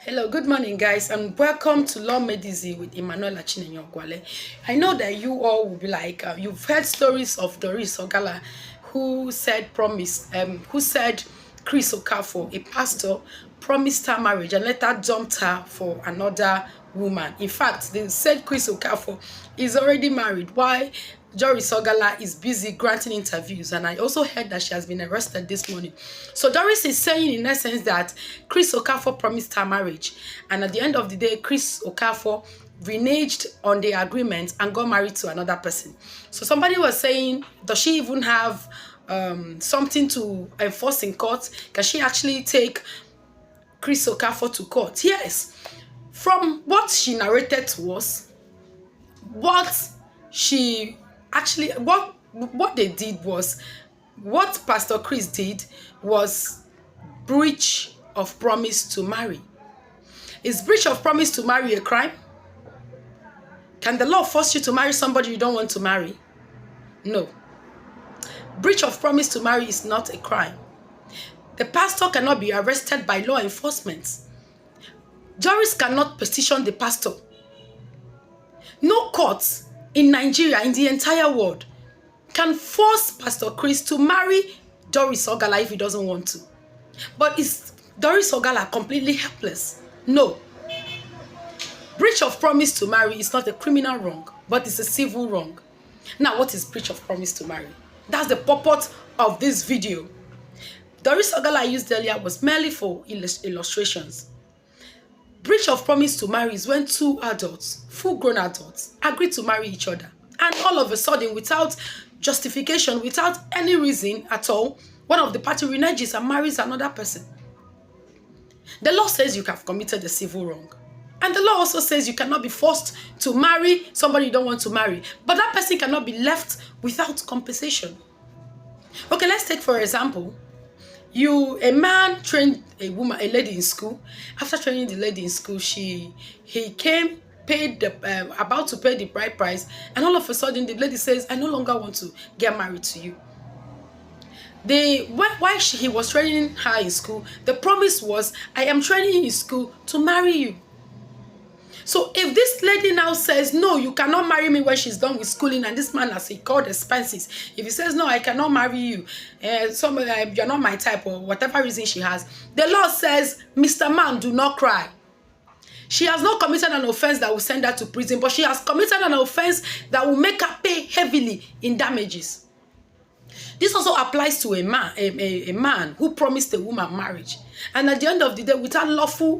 Hello, good morning, guys, and welcome to Law Medizi with Emmanuel Achinenyogwale. I know that you all will be like, you've heard stories of Doris Ogala, who said Chris Okafor, a pastor, promised her marriage and later dumped her for another woman. In fact, they said Chris Okafor is already married. Why? Doris Ogala is busy granting interviews, and I also heard that she has been arrested this morning. So Doris is saying in essence that Chris Okafor promised her marriage, and at the end of the day, Chris Okafor reneged on the agreement and got married to another person. So somebody was saying, does she even have something to enforce in court? Can she actually take Chris Okafor to court? Yes. From what she narrated to us, what they did was, what Pastor Chris did was breach of promise to marry. Is breach of promise to marry a crime? Can the law force you to marry somebody you don't want to marry? No. Breach of promise to marry is not a crime. The pastor cannot be arrested by law enforcement. Juries cannot petition the pastor. No court in Nigeria, in the entire world, can force Pastor Chris to marry Doris Ogala if he doesn't want to. But is Doris Ogala completely helpless? No. Breach of promise to marry is not a criminal wrong, but it's a civil wrong. Now, what is breach of promise to marry? That's the purport of this video. Doris Ogala I used earlier was merely for illustrations. Breach of promise to marry is when two adults, full-grown adults, agree to marry each other. And all of a sudden, without justification, without any reason at all, one of the party reneges and marries another person. The law says you have committed a civil wrong. And the law also says you cannot be forced to marry somebody you don't want to marry. But that person cannot be left without compensation. Okay, let's take for example, a man trained a lady in school. After training the lady in school, he came, paid about to pay the bride price, and all of a sudden the lady says, I no longer want to get married to you. While he was training her in school, the promise was, I am training you in school to marry you. So if this lady now says, no, you cannot marry me when she's done with schooling, and this man has incurred expenses, if he says, no, I cannot marry you, you're not my type, or whatever reason she has, the law says, Mr. Man, do not cry. She has not committed an offense that will send her to prison, but she has committed an offense that will make her pay heavily in damages. This also applies to a man who promised a woman marriage, and at the end of the day, without lawful